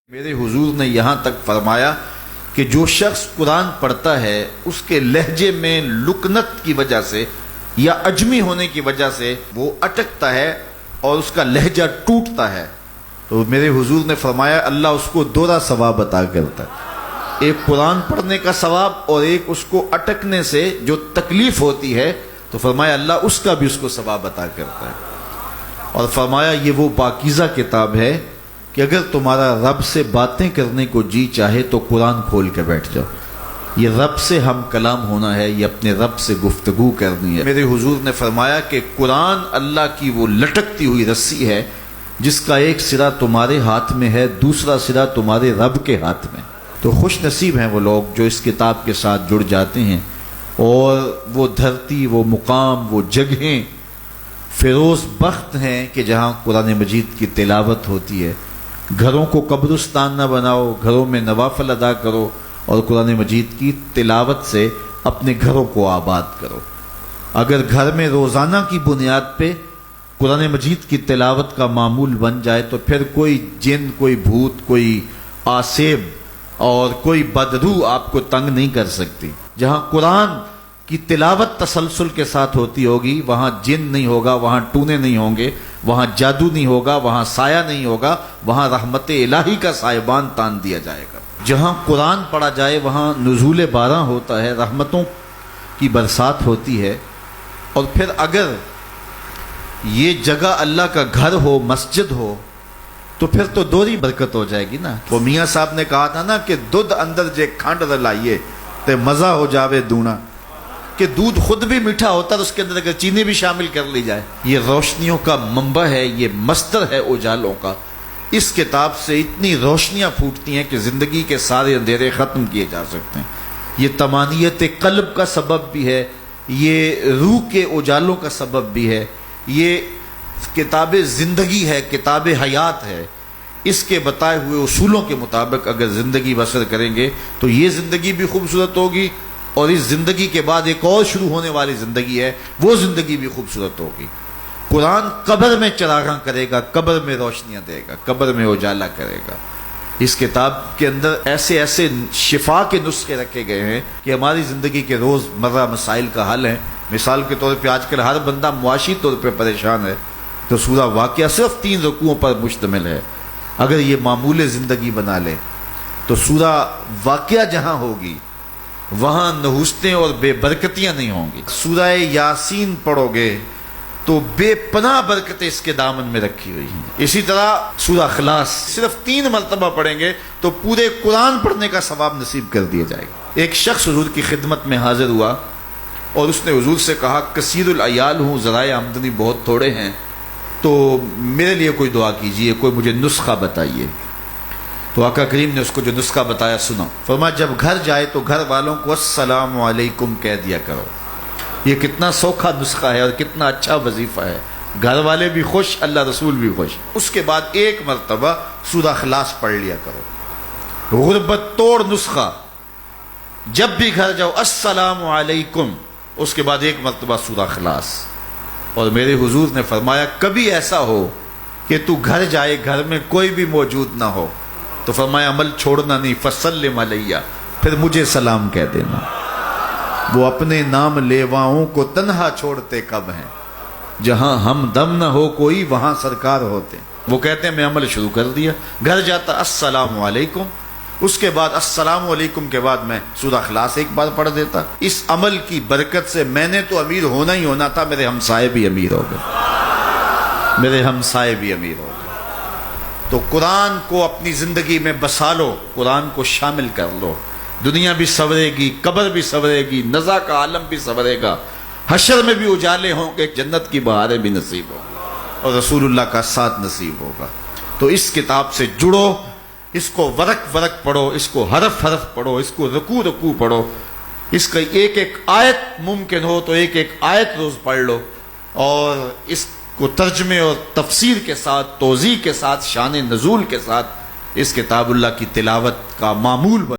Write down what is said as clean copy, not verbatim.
میرے حضور نے یہاں تک فرمایا کہ جو شخص قرآن پڑھتا ہے اس کے لہجے میں لکنت کی وجہ سے یا عجمی ہونے کی وجہ سے وہ اٹکتا ہے اور اس کا لہجہ ٹوٹتا ہے، تو میرے حضور نے فرمایا اللہ اس کو دوہرا ثواب عطا کرتا ہے، ایک قرآن پڑھنے کا ثواب اور ایک اس کو اٹکنے سے جو تکلیف ہوتی ہے، تو فرمایا اللہ اس کا بھی اس کو ثواب عطا کرتا ہے۔ اور فرمایا یہ وہ پاکیزہ کتاب ہے کہ اگر تمہارا رب سے باتیں کرنے کو جی چاہے تو قرآن کھول کے بیٹھ جاؤ، یہ رب سے ہم کلام ہونا ہے، یہ اپنے رب سے گفتگو کرنی ہے۔ میرے حضور نے فرمایا کہ قرآن اللہ کی وہ لٹکتی ہوئی رسی ہے جس کا ایک سرا تمہارے ہاتھ میں ہے، دوسرا سرا تمہارے رب کے ہاتھ میں۔ تو خوش نصیب ہیں وہ لوگ جو اس کتاب کے ساتھ جڑ جاتے ہیں اور وہ دھرتی، وہ مقام، وہ جگہیں فیروز بخت ہیں کہ جہاں قرآن مجید کی تلاوت ہوتی ہے۔ گھروں کو قبرستان نہ بناؤ، گھروں میں نوافل ادا کرو اور قرآن مجید کی تلاوت سے اپنے گھروں کو آباد کرو۔ اگر گھر میں روزانہ کی بنیاد پہ قرآن مجید کی تلاوت کا معمول بن جائے تو پھر کوئی جن، کوئی بھوت، کوئی آسیب اور کوئی بدروح آپ کو تنگ نہیں کر سکتی۔ جہاں قرآن کی تلاوت تسلسل کے ساتھ ہوتی ہوگی وہاں جن نہیں ہوگا، وہاں ٹونے نہیں ہوں گے، وہاں جادو نہیں ہوگا، وہاں سایہ نہیں ہوگا، وہاں رحمت الہی کا سائبان تان دیا جائے گا۔ جہاں قرآن پڑھا جائے وہاں نزول باران ہوتا ہے، رحمتوں کی برسات ہوتی ہے۔ اور پھر اگر یہ جگہ اللہ کا گھر ہو، مسجد ہو، تو پھر تو دوہری برکت ہو جائے گی نا۔ وہ میاں صاحب نے کہا تھا نا کہ دودھ اندر جے کھنڈ رلائیے تے مزہ ہو جاوے دونا، کہ دودھ خود بھی میٹھا ہوتا ہے، اس کے اندر اگر چینی بھی شامل کر لی جائے۔ یہ روشنیوں کا منبع ہے، یہ مصدر ہے اجالوں کا۔ اس کتاب سے اتنی روشنیاں پھوٹتی ہیں کہ زندگی کے سارے اندھیرے ختم کیے جا سکتے ہیں۔ یہ طمانیت قلب کا سبب بھی ہے، یہ روح کے اجالوں کا سبب بھی ہے، یہ کتاب زندگی ہے، کتاب حیات ہے۔ اس کے بتائے ہوئے اصولوں کے مطابق اگر زندگی بسر کریں گے تو یہ زندگی بھی خوبصورت ہوگی، اور اس زندگی کے بعد ایک اور شروع ہونے والی زندگی ہے، وہ زندگی بھی خوبصورت ہوگی۔ قرآن قبر میں چراغاں کرے گا، قبر میں روشنیاں دے گا، قبر میں اجالا کرے گا۔ اس کتاب کے اندر ایسے ایسے شفا کے نسخے رکھے گئے ہیں کہ ہماری زندگی کے روز مرہ مسائل کا حل ہے۔ مثال کے طور پہ آج کل ہر بندہ معاشی طور پہ پریشان ہے، تو سورہ واقعہ صرف 3 رکوعوں پر مشتمل ہے۔ اگر یہ معمول زندگی بنا لے تو سورہ واقعہ جہاں ہوگی وہاں نحوستیں اور بے برکتیاں نہیں ہوں گی۔ سورہ یاسین پڑھو گے تو بے پناہ برکتیں اس کے دامن میں رکھی ہوئی ہیں۔ اسی طرح سورہ اخلاص صرف 3 مرتبہ پڑھیں گے تو پورے قرآن پڑھنے کا ثواب نصیب کر دیا جائے گا۔ ایک شخص حضور کی خدمت میں حاضر ہوا اور اس نے حضور سے کہا کثیر العیال ہوں، ذرائع آمدنی بہت تھوڑے ہیں، تو میرے لیے کوئی دعا کیجئے، کوئی مجھے نسخہ بتائیے۔ تو آقا کریم نے اس کو جو نسخہ بتایا سنا۔ فرمایا جب گھر جائے تو گھر والوں کو السلام علیکم کہہ دیا کرو۔ یہ کتنا سوکھا نسخہ ہے اور کتنا اچھا وظیفہ ہے، گھر والے بھی خوش، اللہ رسول بھی خوش۔ اس کے بعد 1 مرتبہ سورہ اخلاص پڑھ لیا کرو، غربت توڑ نسخہ۔ جب بھی گھر جاؤ السلام علیکم، اس کے بعد 1 مرتبہ سورہ اخلاص۔ اور میرے حضور نے فرمایا کبھی ایسا ہو کہ تو گھر جائے، گھر میں کوئی بھی موجود نہ ہو، تو فرمایا عمل چھوڑنا نہیں، فسلم علیہ، پھر مجھے سلام کہہ دینا۔ وہ اپنے نام لیواؤں کو تنہا چھوڑتے کب ہیں، جہاں ہم دم نہ ہو کوئی وہاں سرکار ہوتے۔ وہ کہتے ہیں میں عمل شروع کر دیا، گھر جاتا السلام علیکم، اس کے بعد السلام علیکم کے بعد میں سورہ اخلاص 1 بار پڑھ دیتا۔ اس عمل کی برکت سے میں نے تو امیر ہونا ہی ہونا تھا، میرے ہمسائے بھی امیر ہو گئے، میرے ہمسائے بھی امیر ہو گئے۔ تو قرآن کو اپنی زندگی میں بسا لو، قرآن کو شامل کر لو، دنیا بھی سنورے گی، قبر بھی سنورے گی، نزا کا عالم بھی سنورے گا، حشر میں بھی اجالے ہوں گے، جنت کی بہاریں بھی نصیب ہوں گی، اور رسول اللہ کا ساتھ نصیب ہوگا۔ تو اس کتاب سے جڑو، اس کو ورق ورق پڑھو، اس کو حرف حرف پڑھو، اس کو رکوع رکوع پڑھو، اس کا ایک ایک آیت ممکن ہو تو ایک ایک آیت روز پڑھ لو، اور اس کو ترجمے اور تفسیر کے ساتھ، توضیح کے ساتھ، شان نزول کے ساتھ اس کتاب اللہ کی تلاوت کا معمول بن